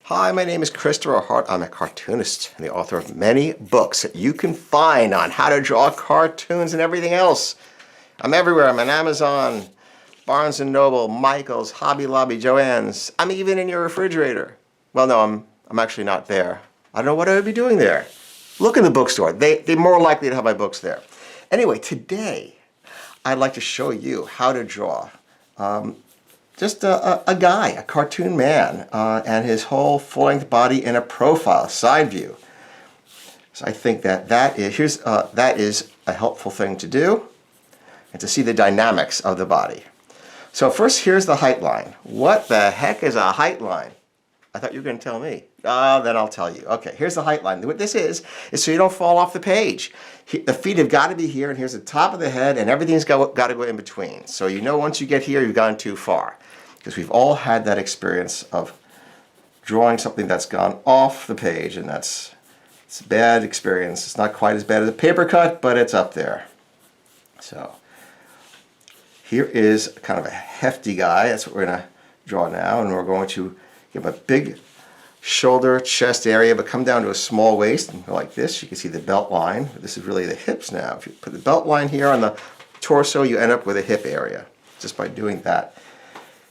Hi, my name is Christopher Hart. I'm a cartoonist and the author of many books that you can find on how to draw cartoons and everything else. I'm everywhere. I'm on Amazon, Barnes & Noble, Michael's, Hobby Lobby, Joann's. I'm even in your refrigerator. Well, no, I'm actually not there. I don't know what I would be doing there. Look in the bookstore. They're more likely to have my books there. Anyway, today I'd like to show you how to draw just a guy, a cartoon man, and his whole full-length body in a profile, side view. So I think that is a helpful thing to do, and to see the dynamics of the body. So first, here's the height line. What the heck is a height line? I thought you were going to tell me. Then I'll tell you. Okay, here's the height line. What this is so you don't fall off the page. The feet have got to be here, and here's the top of the head, and everything's got to go in between. So you know once you get here, you've gone too far. Because we've all had that experience of drawing something that's gone off the page, and it's a bad experience. It's not quite as bad as a paper cut, but it's up there. So here is kind of a hefty guy. That's what we're going to draw now, and we're going to give a big shoulder, chest area, but come down to a small waist and go like this. You can see the belt line. This is really the hips now. If you put the belt line here on the torso, you end up with a hip area just by doing that.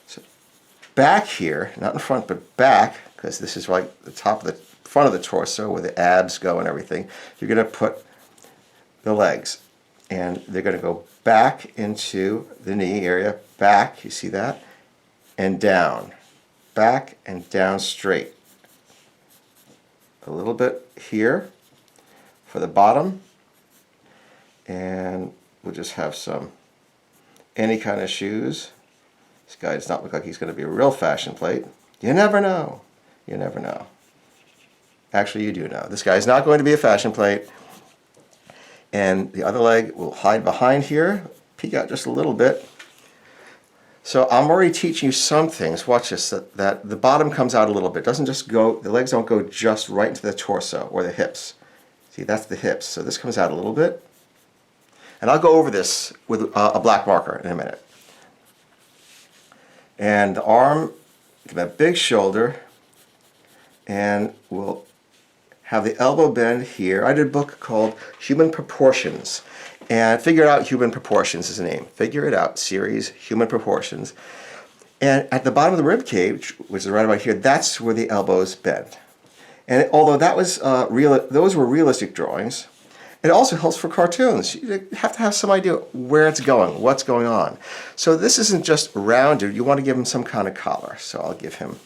So back here, not in front, but back, because this is like the top of the front of the torso where the abs go and everything, you're going to put the legs, and they're going to go back into the knee area, back, you see that, and down, back and down straight. A little bit here for the bottom, and we'll just have any kind of shoes. This guy does not look like he's going to be a real fashion plate. You never know. You never know. Actually, you do know. This guy is not going to be a fashion plate. And the other leg will hide behind here, peek out just a little bit. So I'm already teaching you some things. Watch this, that the bottom comes out a little bit. It doesn't just go, the legs don't go just right into the torso or the hips. See, that's the hips. So this comes out a little bit. And I'll go over this with a black marker in a minute. And the arm, give a big shoulder, and we'll have the elbow bend here. I did a book called Human Proportions, and Figure Out Human Proportions is the name. Figure It Out series, Human Proportions. And at the bottom of the rib cage, which is right about here, that's where the elbows bend. And although that was those were realistic drawings, it also helps for cartoons. You have to have some idea where it's going, what's going on. So this isn't just rounded. You want to give him some kind of collar. So I'll give him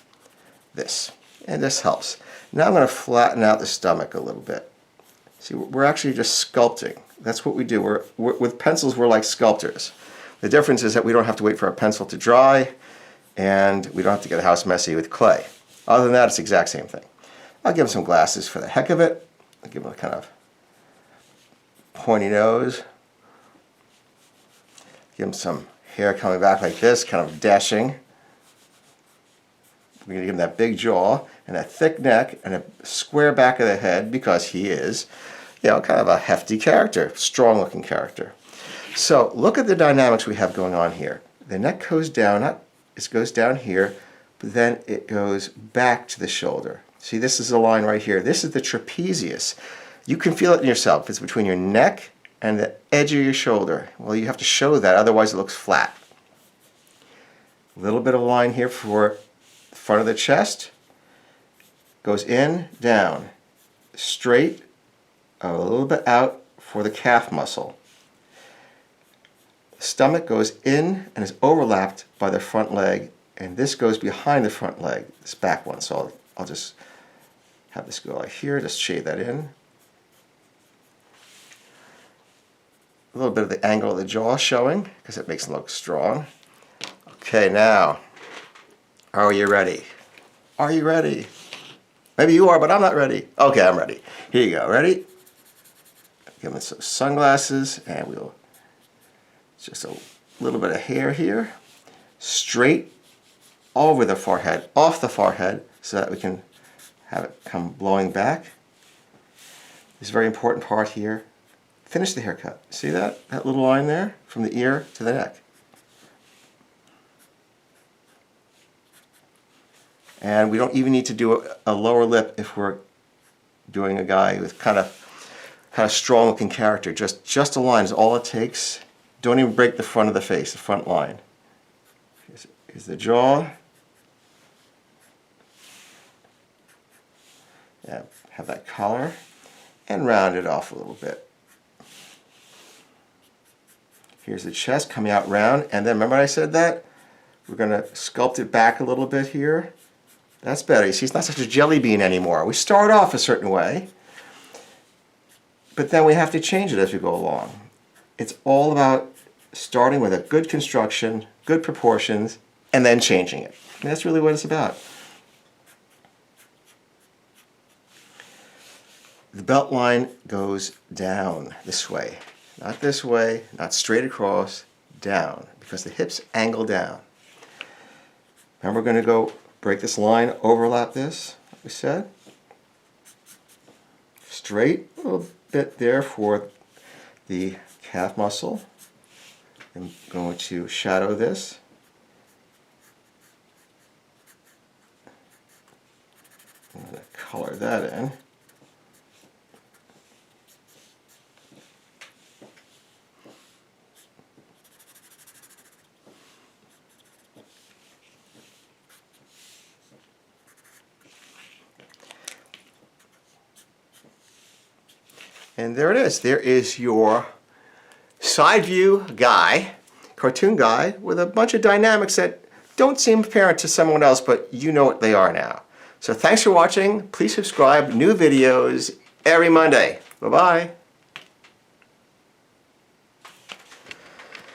this, and this helps. Now I'm going to flatten out the stomach a little bit. See, we're actually just sculpting. That's what we do. With pencils, we're like sculptors. The difference is that we don't have to wait for our pencil to dry, and we don't have to get the house messy with clay. Other than that, it's the exact same thing. I'll give him some glasses for the heck of it. I'll give him a kind of pointy nose. Give him some hair coming back like this, kind of dashing. We're going to give him that big jaw and a thick neck and a square back of the head, because he is, kind of a hefty character, strong-looking character. So look at the dynamics we have going on here. The neck goes down, it goes down here, but then it goes back to the shoulder. See, this is the line right here. This is the trapezius. You can feel it in yourself. It's between your neck and the edge of your shoulder. Well, you have to show that, otherwise it looks flat. A little bit of line here for the front of the chest. Goes in, down, straight, a little bit out for the calf muscle. The stomach goes in and is overlapped by the front leg, and this goes behind the front leg, this back one. So I'll just have this go like here, just shade that in. A little bit of the angle of the jaw showing, because it makes it look strong. Okay, now, are you ready? Are you ready? Maybe you are, but I'm not ready. Okay, I'm ready. Here you go. Ready? Give him some sunglasses, and we'll just a little bit of hair here. Straight over the forehead, off the forehead, so that we can have it come blowing back. This very important part here. Finish the haircut. See that? That little line there from the ear to the neck. And we don't even need to do a lower lip if we're doing a guy with kind of strong looking character. Just a line is all it takes. Don't even break the front of the face, the front line. Here's the jaw. Yeah, have that collar and round it off a little bit. Here's the chest coming out round, and then remember I said that? We're going to sculpt it back a little bit here. That's better. You see, it's not such a jelly bean anymore. We start off a certain way, but then we have to change it as we go along. It's all about starting with a good construction, good proportions, and then changing it. And that's really what it's about. The belt line goes down this way. Not this way, not straight across, down, because the hips angle down. And we're going to go break this line, overlap this, like we said. Straight, a little bit there for the calf muscle. I'm going to shadow this. I'm going to color that in. And there it is. There is your side view guy, cartoon guy, with a bunch of dynamics that don't seem apparent to someone else, but you know what they are now. So thanks for watching. Please subscribe. New videos every Monday. Bye-bye.